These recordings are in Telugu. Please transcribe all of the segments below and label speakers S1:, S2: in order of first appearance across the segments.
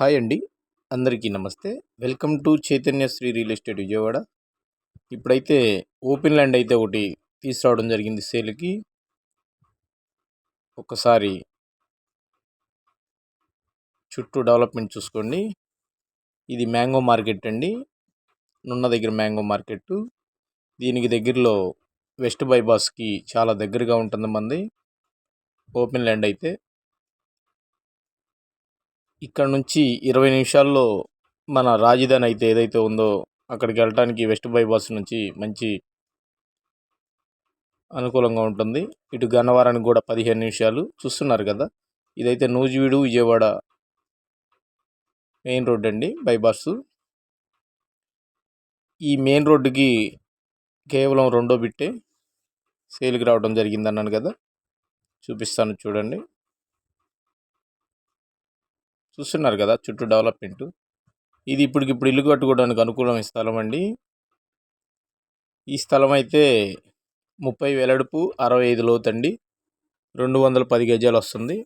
S1: హాయ్ అండి. అందరికీ నమస్తే. Welcome to Chaitanya Sri real estate Vijayawada. ఇప్పుడైతే ఓపెన్ ల్యాండ్ అయితే ఒకటి తీసుకురావడం జరిగింది సేల్కి. ఒక్కసారి చుట్టూ డెవలప్మెంట్ చూసుకోండి. ఇది మ్యాంగో మార్కెట్ అండి, నున్న దగ్గర మ్యాంగో మార్కెట్. దీనికి దగ్గరలో వెస్ట్ బైపాస్కి చాలా దగ్గరగా ఉంటుంది మంది ఓపెన్ ల్యాండ్ అయితే. ఇక్కడ నుంచి 20 నిమిషాల్లో మన రాజధాని అయితే ఏదైతే ఉందో అక్కడికి వెళ్ళటానికి వెస్ట్ బైపాస్ నుంచి మంచి అనుకూలంగా ఉంటుంది. ఇటు గన్నవరానికి కూడా 15 నిమిషాలు. చూస్తున్నారు కదా, ఇదైతే నూజివీడు విజయవాడ మెయిన్ రోడ్ అండి, బైపాస్. ఈ మెయిన్ రోడ్డుకి కేవలం 2వ బిట్టే సేల్కి రావడం జరిగింది అన్నాను కదా, చూపిస్తాను చూడండి. చూస్తున్నారు కదా చుట్టూ డెవలప్మెంట్. ఇది ఇప్పటికిప్పుడు ఇల్లు కట్టుకోవడానికి అనుకూలమైన స్థలం అండి. ఈ స్థలం అయితే 30 వెడల్పు, 65 లోతండి, 210 గజాలు వస్తుంది.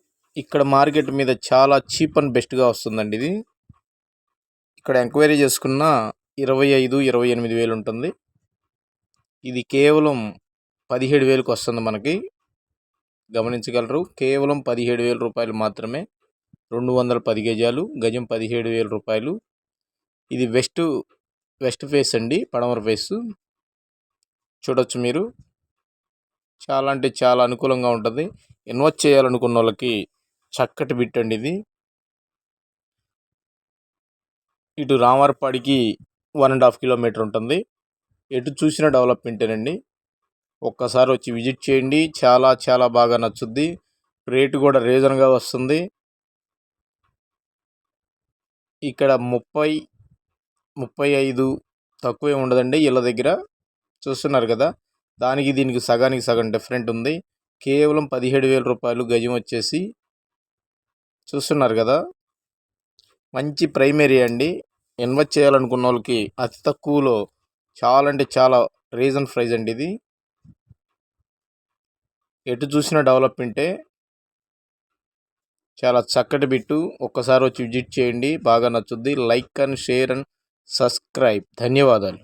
S1: ఇక్కడ మార్కెట్ మీద చాలా చీప్ అండ్ బెస్ట్గా వస్తుందండి ఇది. ఇక్కడ ఎంక్వైరీ చేసుకున్న 25-28 వేలు ఉంటుంది. ఇది కేవలం 17,000కి వస్తుంది మనకి, గమనించగలరు. కేవలం 17,000 రూపాయలు మాత్రమే. 210 గజాలు, గజం 17,000 రూపాయలు. ఇది వెస్ట్ ఫేస్ అండి, పడమర ఫేసు. చూడొచ్చు మీరు. చాలా అంటే చాలా అనుకూలంగా ఉంటుంది. ఇన్వెస్ట్ చేయాలనుకున్న వాళ్ళకి చక్కటి బిట్ అండి ఇది. ఇటు రామవరపాడికి 1.5 కిలోమీటర్ ఉంటుంది. ఎటు చూసిన డెవలప్మెంటేనండి. ఒక్కసారి వచ్చి విజిట్ చేయండి, చాలా చాలా బాగా నచ్చుద్ది. రేటు కూడా రీజన్గా వస్తుంది. ఇక్కడ 30-35 తక్కువే ఉండదండి ఇళ్ళ దగ్గర. చూస్తున్నారు కదా, దానికి దీనికి సగానికి సగం డిఫరెంట్ ఉంది. కేవలం 17,000 రూపాయలు గజం వచ్చేసి. చూస్తున్నారు కదా, మంచి ప్రైమ్ ఏరియా అండి. ఇన్వెస్ట్ చేయాలనుకున్న వాళ్ళకి అతి తక్కువలో చాలా అంటే చాలా రీజన్ ప్రైజ్ అండి ఇది. ఎటు చూసిన డెవలప్మెంటే, చాలా చక్కటి బిట్టు. ఒక్కసారి వచ్చి విజిట్ చేయండి, బాగా నచ్చుద్ది. Like and share and subscribe. ధన్యవాదాలు.